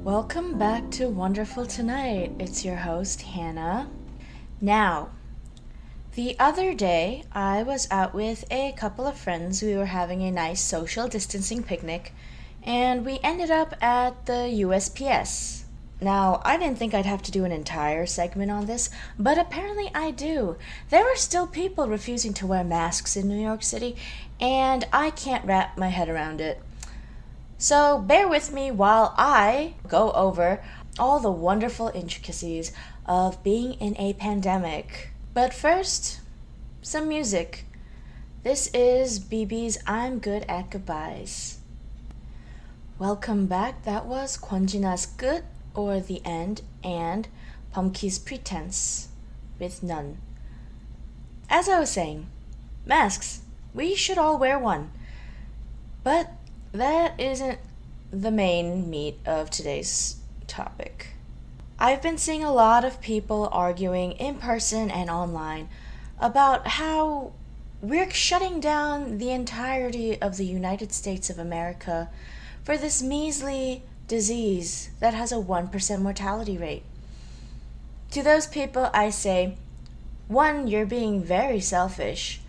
Welcome back to Wonderful Tonight. It's your host, Hannah. Now, the other day I was out with a couple of friends. We were having a nice social distancing picnic, and we ended up at the USPS. Now, I didn't think I'd have to do an entire segment on this, but apparently I do. There are still people refusing to wear masks in New York City, and I can't wrap my head around it. So bear with me while I go over all the wonderful intricacies of being in a pandemic. But first, some music. This is BB's I'm Good at Goodbyes. Welcome back. That was Kwonjina's Good or The End and Pumpkin's Pretense with None. As I was saying, masks. We should all wear one. But that isn't the main meat of today's topic. I've been seeing a lot of people arguing in person and online about how we're shutting down the entirety of the United States of America for this measly disease that has a 1% mortality rate. To those people, I say, 1, you're being very selfish.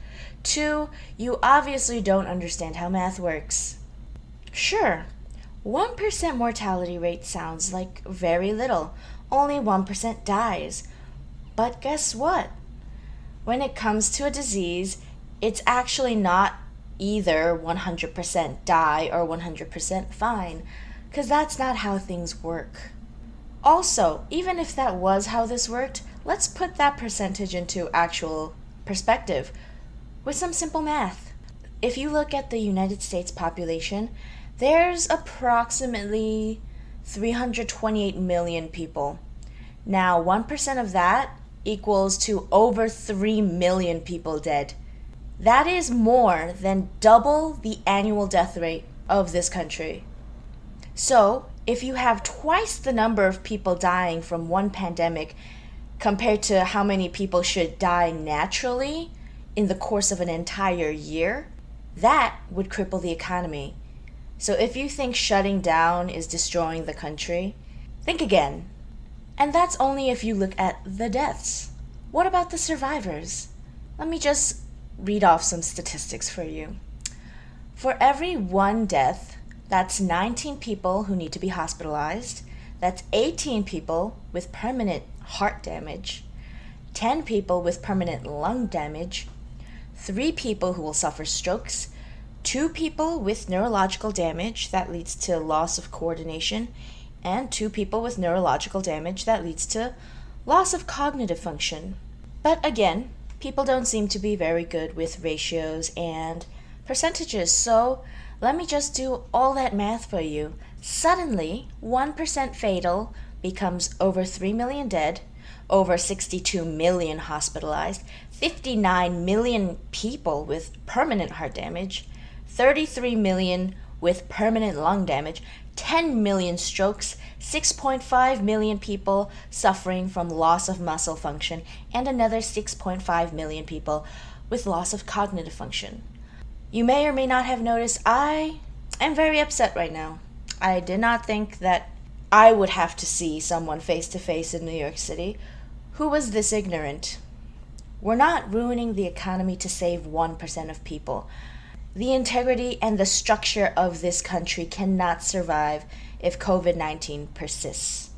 2, you obviously don't understand how math works. Sure, 1% mortality rate sounds like very little. Only 1% dies. But guess what? When it comes to a disease, it's actually not either 100% die or 100% fine, because that's not how things work. Also, even if that was how this worked, let's put that percentage into actual perspective with some simple math. If you look at the United States population, there's approximately 328 million people. Now, 1% of that equals to over 3 million people dead. That is more than double the annual death rate of this country. So, if you have twice the number of people dying from one pandemic compared to how many people should die naturally in the course of an entire year, that would cripple the economy. So if you think shutting down is destroying the country, think again. And that's only if you look at the deaths. What about the survivors? Let me just read off some statistics for you. For every 1 death, that's 19 people who need to be hospitalized. That's 18 people with permanent heart damage, 10 people with permanent lung damage, 3 people who will suffer strokes, 2 people with neurological damage that leads to loss of coordination, and 2 people with neurological damage that leads to loss of cognitive function. But again, people don't seem to be very good with ratios and percentages, so let me just do all that math for you. Suddenly, 1% fatal becomes over 3 million dead, over 62 million hospitalized, 59 million people with permanent heart damage, 33 million with permanent lung damage, 10 million strokes, 6.5 million people suffering from loss of muscle function, and another 6.5 million people with loss of cognitive function. You may or may not have noticed I am very upset right now. I did not think that I would have to see someone face to face in New York City who was this ignorant. We're not ruining the economy to save 1% of people. The integrity and the structure of this country cannot survive if COVID-19 persists.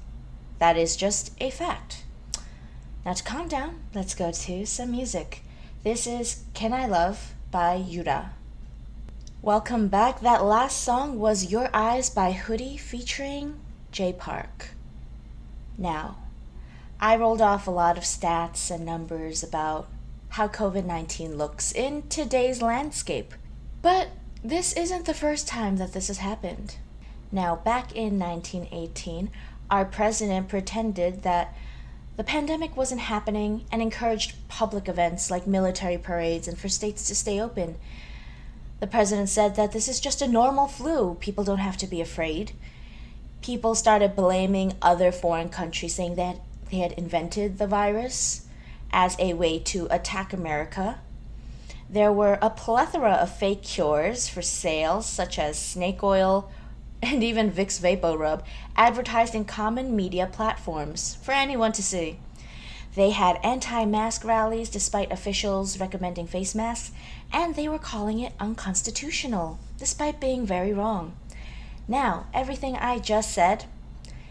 That is just a fact. Now to calm down, let's go to some music. This is Can I Love by Yura. Welcome back. That last song was Your Eyes by Hoodie featuring Jay Park. Now, I rolled off a lot of stats and numbers about how COVID-19 looks in today's landscape. But this isn't the first time that this has happened. Now, back in 1918, our president pretended that the pandemic wasn't happening and encouraged public events like military parades and for states to stay open. The president said that this is just a normal flu. People don't have to be afraid. People started blaming other foreign countries, saying that they had invented the virus as a way to attack America. There were a plethora of fake cures for sale, such as snake oil, and even Vicks VapoRub advertised in common media platforms for anyone to see. They had anti-mask rallies despite officials recommending face masks, and they were calling it unconstitutional, despite being very wrong. Now, everything I just said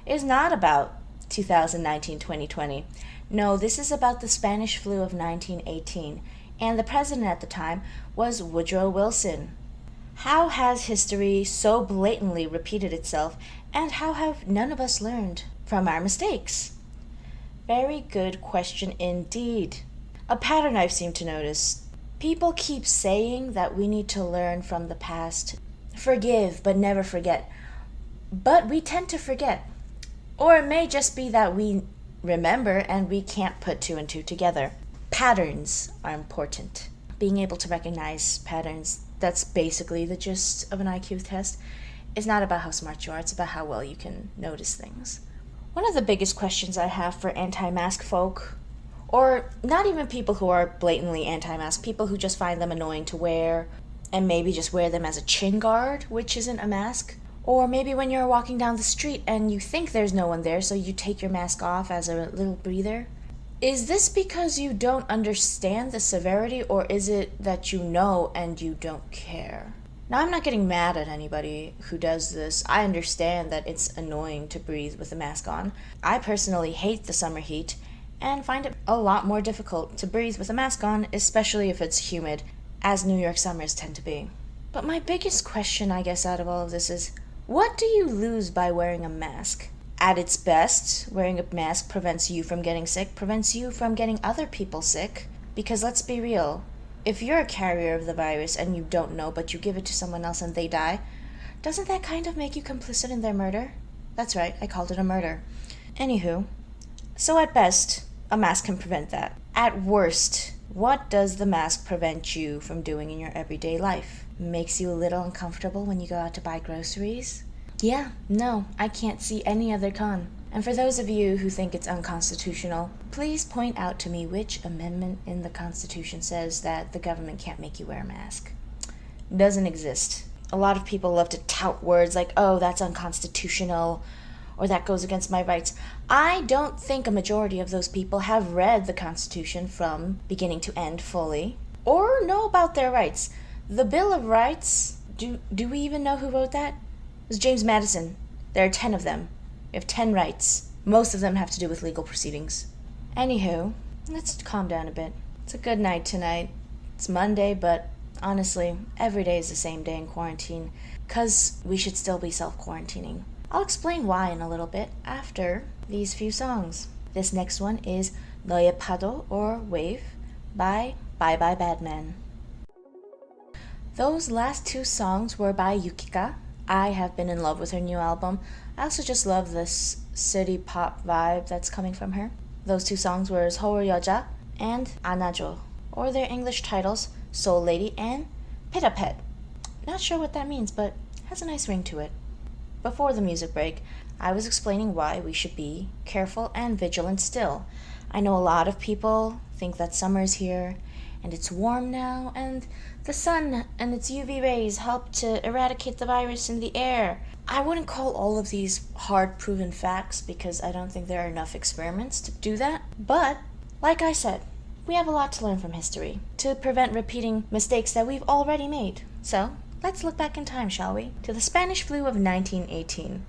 is not about 2019-2020. No, this is about the Spanish flu of 1918, and the president at the time was Woodrow Wilson. How has history so blatantly repeated itself, and how have none of us learned from our mistakes? Very good question indeed. A pattern I've seemed to notice. People keep saying that we need to learn from the past. Forgive, but never forget. But we tend to forget. Or it may just be that we remember and we can't put two and two together. Patterns are important. Being able to recognize patterns, that's basically the gist of an IQ test. It's not about how smart you are, it's about how well you can notice things. One of the biggest questions I have for anti-mask folk, or not even people who are blatantly anti-mask, people who just find them annoying to wear, and maybe just wear them as a chin guard, which isn't a mask. Or maybe when you're walking down the street and you think there's no one there, so you take your mask off as a little breather. Is this because you don't understand the severity, or is it that you know and you don't care? Now, I'm not getting mad at anybody who does this. I understand that it's annoying to breathe with a mask on. I personally hate the summer heat and find it a lot more difficult to breathe with a mask on, especially if it's humid, as New York summers tend to be. But my biggest question, I guess, out of all of this is, what do you lose by wearing a mask? At its best, wearing a mask prevents you from getting sick, prevents you from getting other people sick. Because let's be real, if you're a carrier of the virus and you don't know, but you give it to someone else and they die, doesn't that kind of make you complicit in their murder? That's right, I called it a murder. Anywho, so at best, a mask can prevent that. At worst, what does the mask prevent you from doing in your everyday life? Makes you a little uncomfortable when you go out to buy groceries? Yeah, no, I can't see any other con. And for those of you who think it's unconstitutional, please point out to me which amendment in the Constitution says that the government can't make you wear a mask. It doesn't exist. A lot of people love to tout words like, oh, that's unconstitutional, or that goes against my rights. I don't think a majority of those people have read the Constitution from beginning to end fully, or know about their rights. The Bill of Rights, do we even know who wrote that? It was James Madison. There are 10 of them. We have 10 rights. Most of them have to do with legal proceedings. Anywho, let's calm down a bit. It's a good night tonight. It's Monday, but honestly, every day is the same day in quarantine, 'cause we should still be self-quarantining. I'll explain why in a little bit after these few songs. This next one is Noye Pado, or Wave, by Bye Bye Badman. Those last two songs were by Yukika. I have been in love with her new album. I also just love this city pop vibe that's coming from her. Those two songs were 서울 여자 and 안아줘, or their English titles, Soul Lady and Pita Pet. Not sure what that means, but has a nice ring to it. Before the music break, I was explaining why we should be careful and vigilant still. I know a lot of people think that summer's here, and it's warm now, and the sun and its UV rays help to eradicate the virus in the air. I wouldn't call all of these hard-proven facts because I don't think there are enough experiments to do that. But, like I said, we have a lot to learn from history to prevent repeating mistakes that we've already made. So, let's look back in time, shall we? To the Spanish flu of 1918.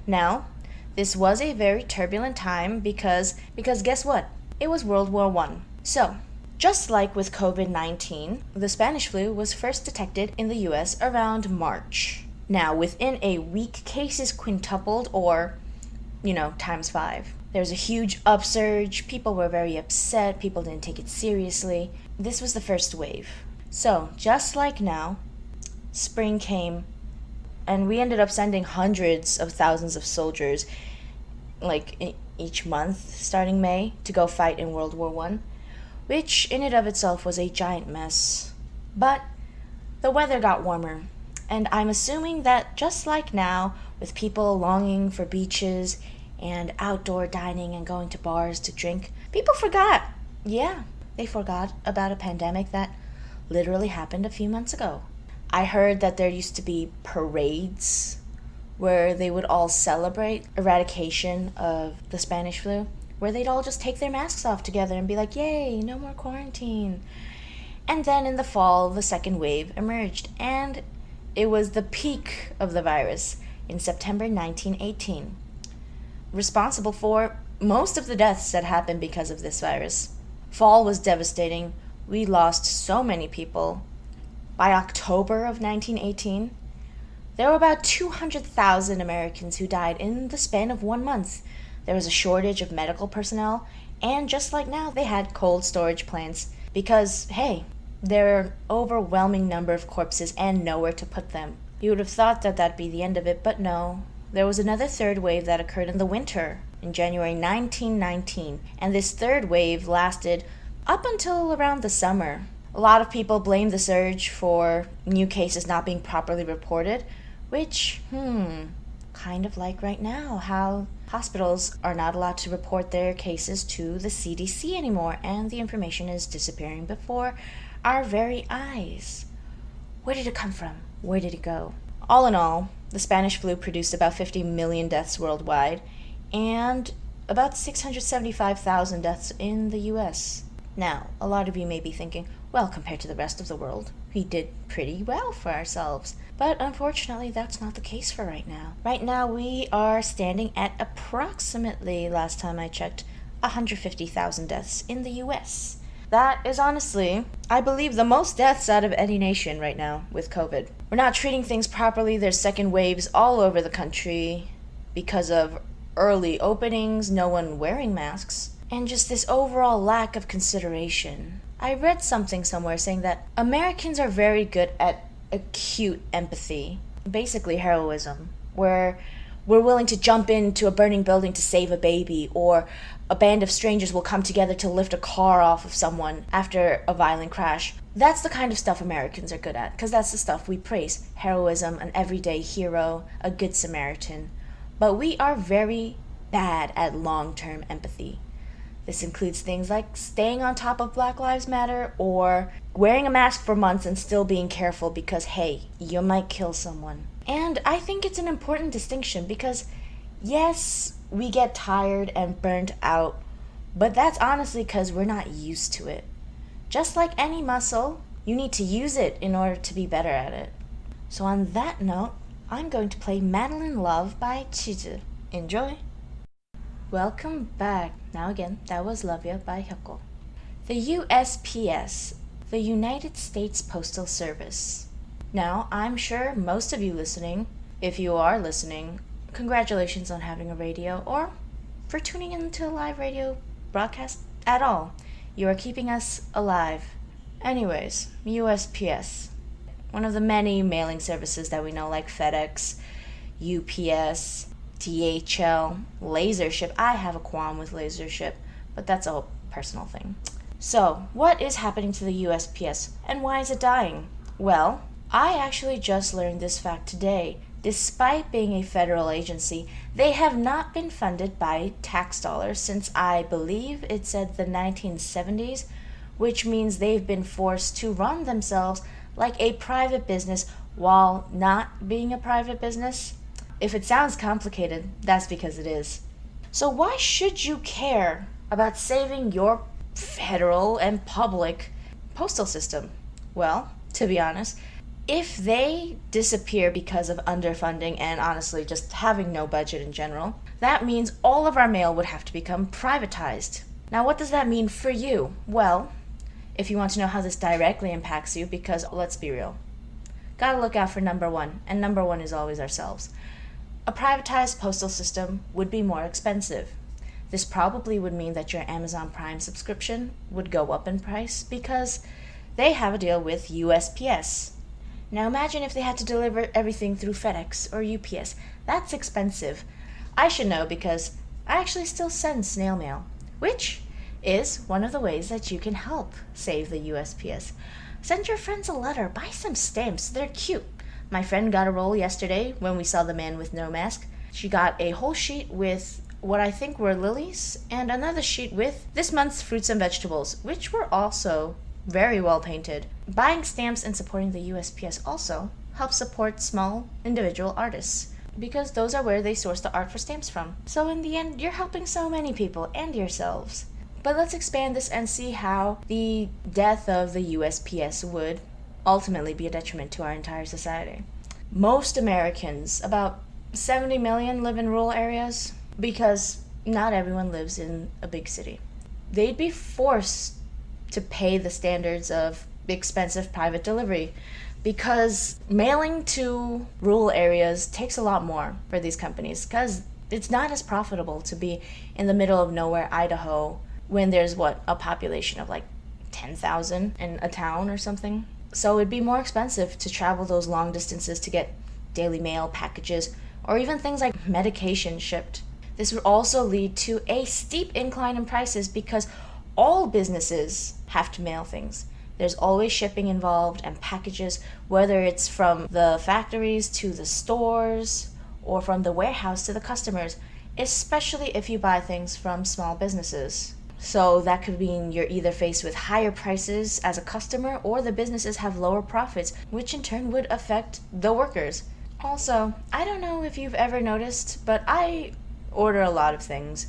Now, this was a very turbulent time because guess what? It was World War I. So, just like with COVID-19, the Spanish flu was first detected in the US around March. Now, within a week, cases quintupled, or, times 5. There was a huge upsurge, people were very upset, people didn't take it seriously. This was the first wave. So, just like now, spring came, and we ended up sending hundreds of thousands of soldiers, each month, starting May, to go fight in World War I, which in and of itself was a giant mess. But the weather got warmer, and I'm assuming that just like now, with people longing for beaches and outdoor dining and going to bars to drink, people forgot. Yeah, they forgot about a pandemic that literally happened a few months ago. I heard that there used to be parades where they would all celebrate eradication of the Spanish flu, where they'd all just take their masks off together and be like, yay, no more quarantine. And then in the fall, the second wave emerged, and it was the peak of the virus in September 1918, responsible for most of the deaths that happened because of this virus. Fall was devastating. We lost so many people. By October of 1918, there were about 200,000 Americans who died in the span of 1 month. There was a shortage of medical personnel, and just like now, they had cold storage plants because, hey, there are an overwhelming number of corpses and nowhere to put them. You would have thought that that'd be the end of it, but no. There was another third wave that occurred in the winter, in January 1919, and this third wave lasted up until around the summer. A lot of people blame the surge for new cases not being properly reported, which, kind of like right now, how hospitals are not allowed to report their cases to the CDC anymore, and the information is disappearing before our very eyes. Where did it come from? Where did it go? All in all, the Spanish flu produced about 50 million deaths worldwide, and about 675,000 deaths in the US. Now, a lot of you may be thinking, well, compared to the rest of the world, we did pretty well for ourselves. But unfortunately, that's not the case for right now. Right now, we are standing at approximately, last time I checked, 150,000 deaths in the US. That is honestly, I believe, the most deaths out of any nation right now with COVID. We're not treating things properly. There's second waves all over the country because of early openings, no one wearing masks, and just this overall lack of consideration. I read something somewhere saying that Americans are very good at acute empathy, basically heroism, where we're willing to jump into a burning building to save a baby, or a band of strangers will come together to lift a car off of someone after a violent crash. That's the kind of stuff Americans are good at, because that's the stuff we praise. Heroism, an everyday hero, a good Samaritan. But we are very bad at long-term empathy. This includes things like staying on top of Black Lives Matter, or wearing a mask for months and still being careful because, hey, you might kill someone. And I think it's an important distinction because, yes, we get tired and burnt out, but that's honestly because we're not used to it. Just like any muscle, you need to use it in order to be better at it. So on that note, I'm going to play Madeline Love by Chizu. Enjoy! Welcome back. Now again, that was Love Ya by Hyoko. The USPS, the United States Postal Service. Now, I'm sure most of you listening, if you are listening, congratulations on having a radio, or for tuning into a live radio broadcast at all. You are keeping us alive. Anyways, USPS. One of the many mailing services that we know, like FedEx, UPS, DHL, LaserShip. I have a qualm with LaserShip, but that's a personal thing. So, what is happening to the USPS, and why is it dying? Well, I actually just learned this fact today. Despite being a federal agency, they have not been funded by tax dollars since, I believe it said, the 1970s, which means they've been forced to run themselves like a private business while not being a private business. If it sounds complicated, that's because it is. So why should you care about saving your federal and public postal system? Well, to be honest, if they disappear because of underfunding and honestly just having no budget in general, that means all of our mail would have to become privatized. Now, what does that mean for you? Well, if you want to know how this directly impacts you, because let's be real, gotta look out for number one, and number one is always ourselves. A privatized postal system would be more expensive. This probably would mean that your Amazon Prime subscription would go up in price because they have a deal with USPS. Now imagine if they had to deliver everything through FedEx or UPS. That's expensive. I should know because I actually still send snail mail, which is one of the ways that you can help save the USPS. Send your friends a letter, buy some stamps, they're cute. My friend got a roll yesterday when we saw the man with no mask. She got a whole sheet with what I think were lilies and another sheet with this month's fruits and vegetables, which were also very well painted. Buying stamps and supporting the USPS also helps support small individual artists. because those are where they source the art for stamps from. So in the end, you're helping so many people and yourselves. But let's expand this and see how the death of the USPS would ultimately be a detriment to our entire society. Most Americans, about 70 million, live in rural areas because not everyone lives in a big city. They'd be forced to pay the standards of expensive private delivery because mailing to rural areas takes a lot more for these companies because it's not as profitable to be in the middle of nowhere, Idaho, when there's a population of like 10,000 in a town or something. So it'd be more expensive to travel those long distances to get daily mail packages or even things like medication shipped. This would also lead to a steep incline in prices because all businesses have to mail things. There's always shipping involved and packages, whether it's from the factories to the stores or from the warehouse to the customers, especially if you buy things from small businesses. So that could mean you're either faced with higher prices as a customer or the businesses have lower profits, which in turn would affect the workers. Also, I don't know if you've ever noticed, but I order a lot of things,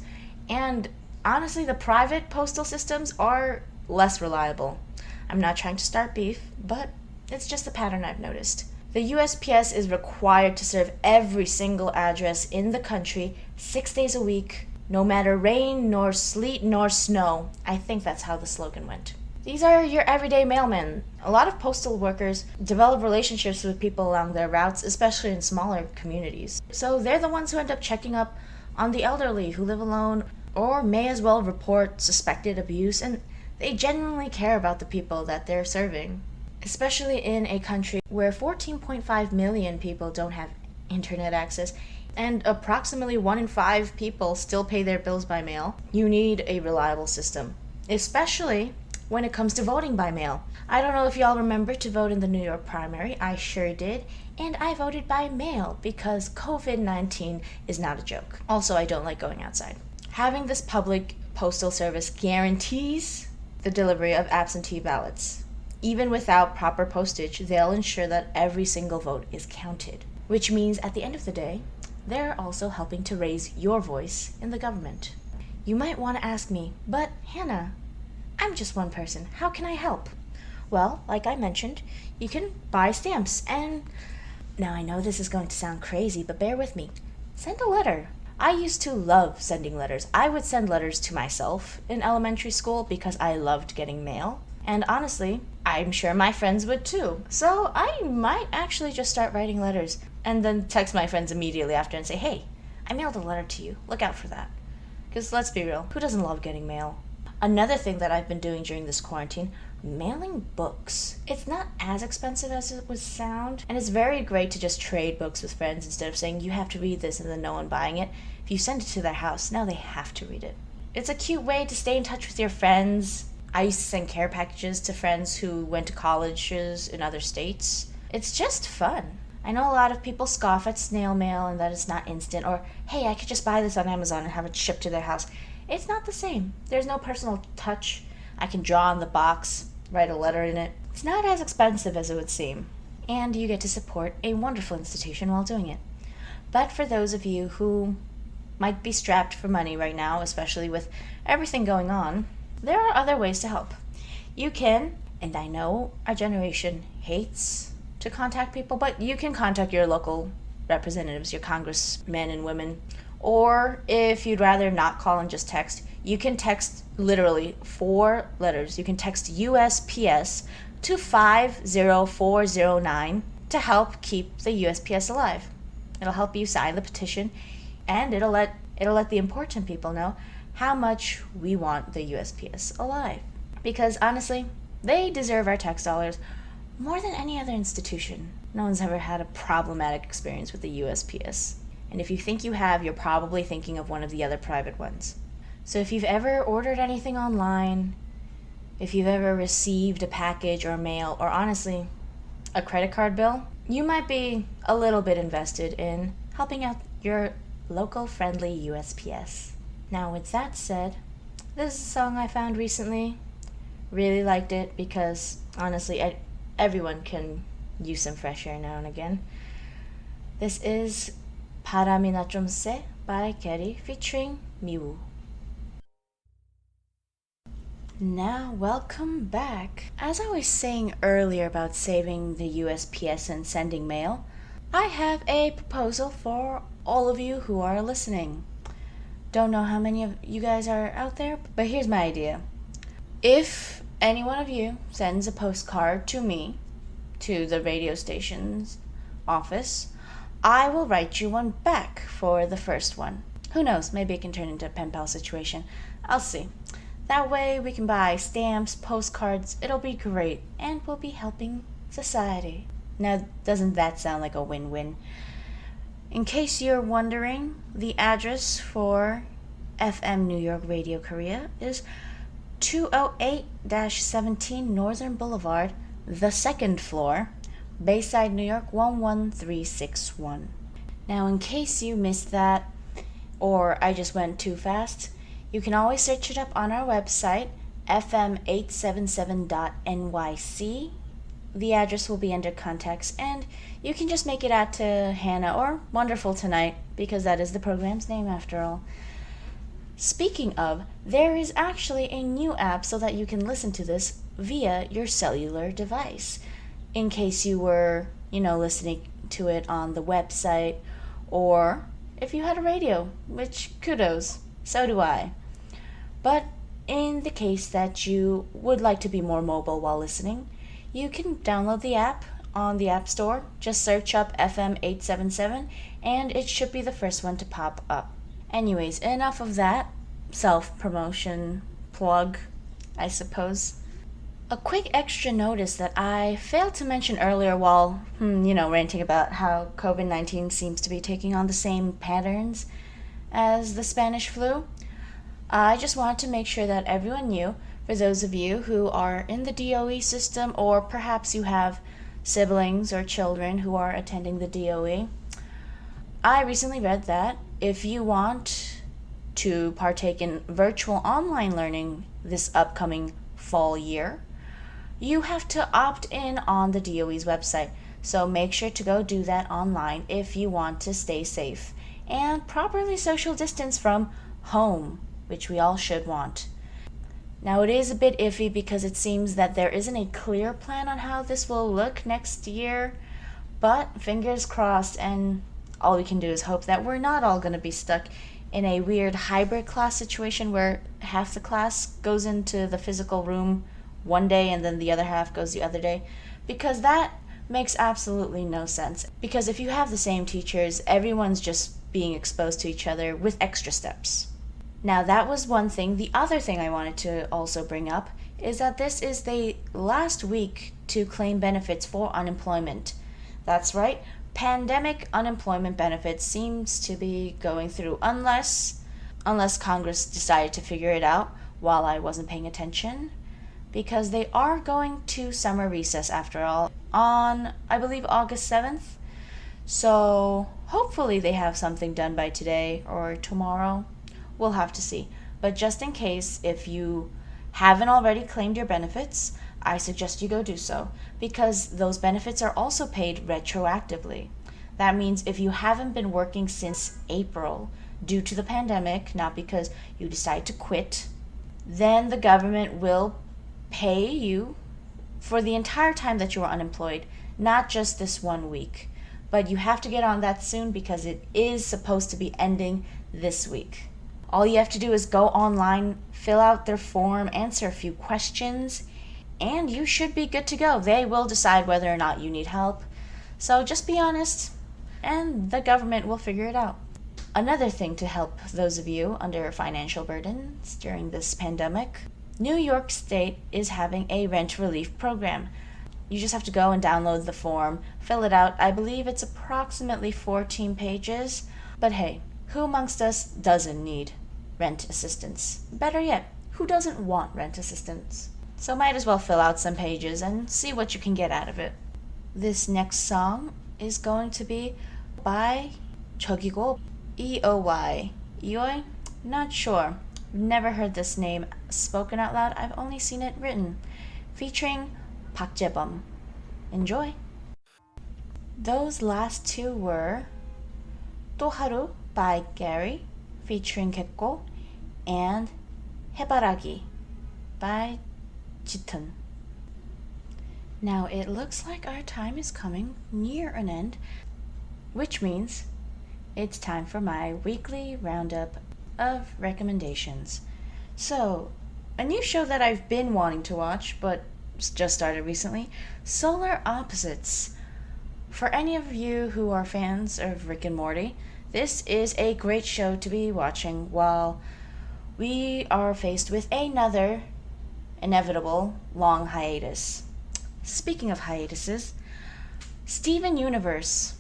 and honestly, the private postal systems are less reliable. I'm not trying to start beef, but it's just a pattern I've noticed. The USPS is required to serve every single address in the country 6 days a week, no matter rain, nor sleet, nor snow. I think that's how the slogan went. These are your everyday mailmen. A lot of postal workers develop relationships with people along their routes, especially in smaller communities. So they're the ones who end up checking up on the elderly who live alone or may as well report suspected abuse, and they genuinely care about the people that they're serving. Especially in a country where 14.5 million people don't have internet access and approximately 1 in 5 people still pay their bills by mail, you need a reliable system, especially when it comes to voting by mail. I don't know if y'all remember to vote in the New York primary. I sure did. And I voted by mail because COVID-19 is not a joke. Also, I don't like going outside. Having this public postal service guarantees the delivery of absentee ballots. Even without proper postage, they'll ensure that every single vote is counted, which means at the end of the day, they're also helping to raise your voice in the government. You might want to ask me, but Hannah, I'm just one person. How can I help? Well, like I mentioned, you can buy stamps, and now I know this is going to sound crazy, but bear with me. Send a letter. I used to love sending letters. I would send letters to myself in elementary school because I loved getting mail. And honestly, I'm sure my friends would too. So I might actually just start writing letters and then text my friends immediately after and say, hey, I mailed a letter to you. Look out for that. Because let's be real, who doesn't love getting mail? Another thing that I've been doing during this quarantine, mailing books. It's not as expensive as it would sound, and it's very great to just trade books with friends instead of saying you have to read this and then no one buying it. If you send it to their house, now they have to read it. It's a cute way to stay in touch with your friends. I used to send care packages to friends who went to colleges in other states. It's just fun. I know a lot of people scoff at snail mail and that it's not instant, or hey, I could just buy this on Amazon and have it shipped to their house. It's not the same. There's no personal touch. I can draw on the box, write a letter in it. It's not as expensive as it would seem. And you get to support a wonderful institution while doing it. But for those of you who might be strapped for money right now, especially with everything going on, there are other ways to help. You can, and I know our generation hates to contact people, but you can contact your local representatives, your congressmen and women. Or if you'd rather not call and just text, you can text literally 4 letters. You can text USPS to 50409 to help keep the USPS alive. It'll help you sign the petition, and it'll let the important people know how much we want the USPS alive. Because honestly, they deserve our tax dollars more than any other institution. No one's ever had a problematic experience with the USPS. And if you think you have, you're probably thinking of one of the other private ones. So if you've ever ordered anything online, if you've ever received a package or mail, or honestly, a credit card bill, you might be a little bit invested in helping out your local friendly USPS. Now with that said, this is a song I found recently. Really liked it because honestly, everyone can use some fresh air now and again. This is 바람이나 좀 세 by Getty featuring 미우. Now, welcome back. As I was saying earlier about saving the USPS and sending mail, I have a proposal for all of you who are listening. Don't know how many of you guys are out there, but here's my idea. If any one of you sends a postcard to me, to the radio station's office, I will write you one back for the first one. Who knows, maybe it can turn into a pen pal situation. I'll see. That way we can buy stamps, postcards, it'll be great, and we'll be helping society. Now, doesn't that sound like a win-win? In case you're wondering, the address for FM New York Radio Korea is 208-17 Northern Boulevard, the second floor, Bayside, New York 11361. Now, in case you missed that, or I just went too fast, you can always search it up on our website, fm877.nyc. The address will be under contacts, and you can just make it out to Hannah or Wonderful Tonight, because that is the program's name after all. Speaking of, there is actually a new app so that you can listen to this via your cellular device. In case you were, listening to it on the website, or if you had a radio, which kudos, so do I. But in the case that you would like to be more mobile while listening, you can download the app on the App Store. Just search up FM877 and it should be the first one to pop up. Anyways, enough of that self-promotion plug, I suppose. A quick extra notice that I failed to mention earlier while, ranting about how COVID-19 seems to be taking on the same patterns as the Spanish flu. I just wanted to make sure that everyone knew, for those of you who are in the DOE system, or perhaps you have siblings or children who are attending the DOE, I recently read that if you want to partake in virtual online learning this upcoming fall year, you have to opt in on the DOE's website. So make sure to go do that online if you want to stay safe and properly social distance from home, which we all should want. Now, it is a bit iffy because it seems that there isn't a clear plan on how this will look next year, but fingers crossed, and all we can do is hope that we're not all going to be stuck in a weird hybrid class situation where half the class goes into the physical room one day and then the other half goes the other day, because that makes absolutely no sense. Because if you have the same teachers, everyone's just being exposed to each other with extra steps. Now, that was one thing. The other thing I wanted to also bring up is that this is the last week to claim benefits for unemployment. That's right, pandemic unemployment benefits seems to be going through unless Congress decided to figure it out while I wasn't paying attention, because they are going to summer recess after all on, I believe, August 7th. So hopefully they have something done by today or tomorrow. We'll have to see. But just in case, if you haven't already claimed your benefits, I suggest you go do so, because those benefits are also paid retroactively. That means if you haven't been working since April due to the pandemic, not because you decide to quit, then the government will pay you for the entire time that you were unemployed, not just this 1 week. But you have to get on that soon because it is supposed to be ending this week. All you have to do is go online, fill out their form, answer a few questions, and you should be good to go. They will decide whether or not you need help. So just be honest, and the government will figure it out. Another thing to help those of you under financial burdens during this pandemic, New York State is having a rent relief program. You just have to go and download the form, fill it out. I believe it's approximately 14 pages, but hey, who amongst us doesn't need rent assistance? Better yet, who doesn't want rent assistance? So might as well fill out some pages and see what you can get out of it. This next song is going to be by 저기고 EOY. EOY? Not sure. Never heard this name spoken out loud. I've only seen it written. Featuring Park Jae-bum. Enjoy. Those last two were 또 하루 by Gary featuring Gekko, and 해바라기 by Jitun. Now it looks like our time is coming near an end, which means it's time for my weekly roundup of recommendations. So, a new show that I've been wanting to watch, but just started recently, Solar Opposites. For any of you who are fans of Rick and Morty, this is a great show to be watching while we are faced with another inevitable long hiatus. Speaking of hiatuses, Steven Universe.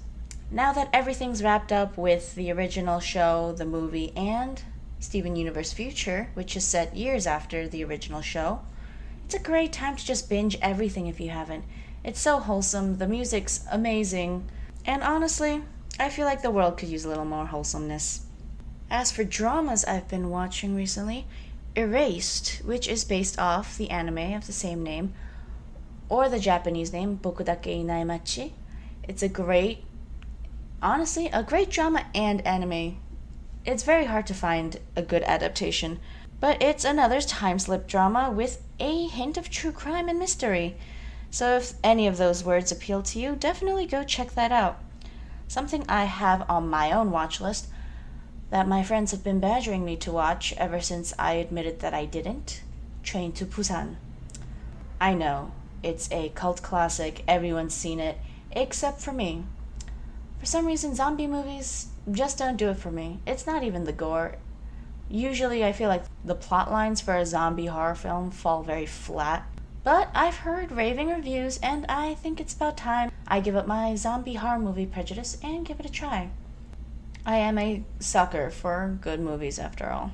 Now that everything's wrapped up with the original show, the movie, and Steven Universe Future, which is set years after the original show, it's a great time to just binge everything if you haven't. It's so wholesome, the music's amazing, and honestly, I feel like the world could use a little more wholesomeness. As for dramas I've been watching recently, Erased, which is based off the anime of the same name, or the Japanese name, Bokudake Inaimachi. It's a great drama and anime. It's very hard to find a good adaptation, but it's another time slip drama with a hint of true crime and mystery. So if any of those words appeal to you, definitely go check that out. Something I have on my own watch list that my friends have been badgering me to watch ever since I admitted that I didn't, Train to Busan. I know, it's a cult classic, everyone's seen it, except for me. For some reason, zombie movies just don't do it for me. It's not even the gore. Usually I feel like the plot lines for a zombie horror film fall very flat. But I've heard raving reviews, and I think it's about time I give up my zombie horror movie prejudice and give it a try. I am a sucker for good movies after all.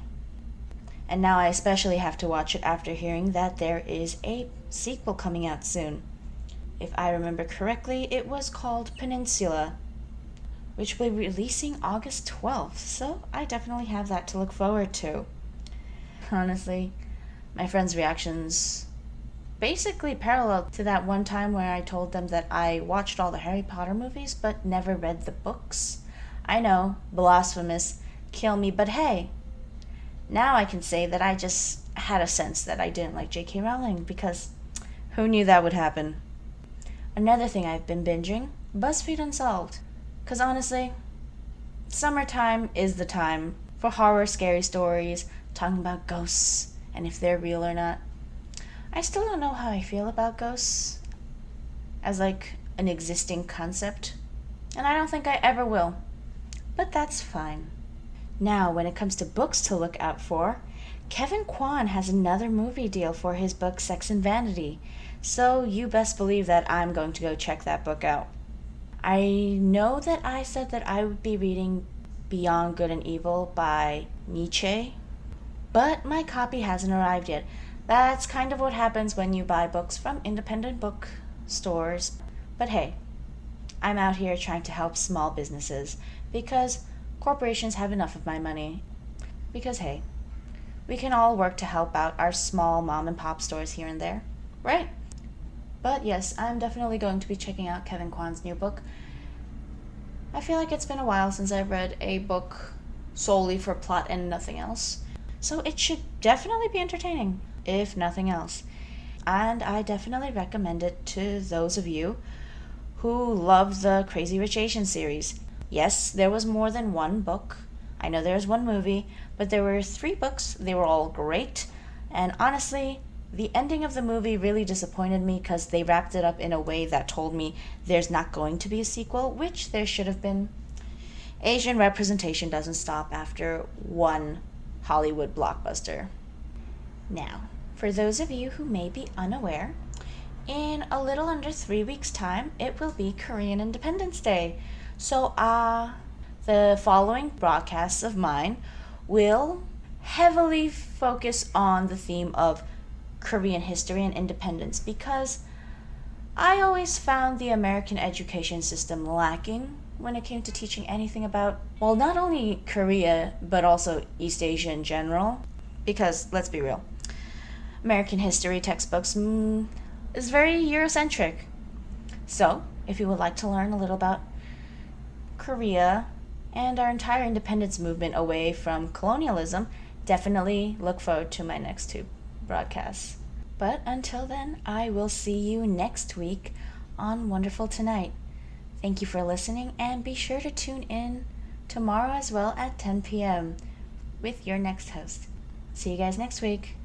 And now I especially have to watch it after hearing that there is a sequel coming out soon. If I remember correctly, it was called Peninsula, which will be releasing August 12th, so I definitely have that to look forward to. Honestly, my friends' reactions basically parallel to that one time where I told them that I watched all the Harry Potter movies but never read the books. I know, blasphemous, kill me, but hey, now I can say that I just had a sense that I didn't like J.K. Rowling, because who knew that would happen? Another thing I've been binging, BuzzFeed Unsolved. Because honestly, summertime is the time for horror, scary stories, talking about ghosts, and if they're real or not. I still don't know how I feel about ghosts as like an existing concept, and I don't think I ever will. But that's fine. Now, when it comes to books to look out for, Kevin Kwan has another movie deal for his book Sex and Vanity, so you best believe that I'm going to go check that book out. I know that I said that I would be reading Beyond Good and Evil by Nietzsche, but my copy hasn't arrived yet. That's kind of what happens when you buy books from independent bookstores. But hey, I'm out here trying to help small businesses because corporations have enough of my money. Because hey, we can all work to help out our small mom and pop stores here and there, right? But yes, I'm definitely going to be checking out Kevin Kwan's new book. I feel like it's been a while since I've read a book solely for plot and nothing else. So it should definitely be entertaining, if nothing else. And I definitely recommend it to those of you who love the Crazy Rich Asians series. Yes, there was more than one book. I know there was one movie, but there were 3 books. They were all great. And honestly, the ending of the movie really disappointed me because they wrapped it up in a way that told me there's not going to be a sequel, which there should have been. Asian representation doesn't stop after one Hollywood blockbuster. Now, for those of you who may be unaware, in a little under 3 weeks' time, it will be Korean Independence Day. So, the following broadcasts of mine will heavily focus on the theme of Korean history and independence because I always found the American education system lacking when it came to teaching anything about, well, not only Korea, but also East Asia in general. Because, let's be real, American history textbooks is very Eurocentric. So, if you would like to learn a little about Korea and our entire independence movement away from colonialism, definitely look forward to my next two broadcasts. But until then, I will see you next week on Wonderful Tonight. Thank you for listening, and be sure to tune in tomorrow as well at 10 p.m. with your next host. See you guys next week.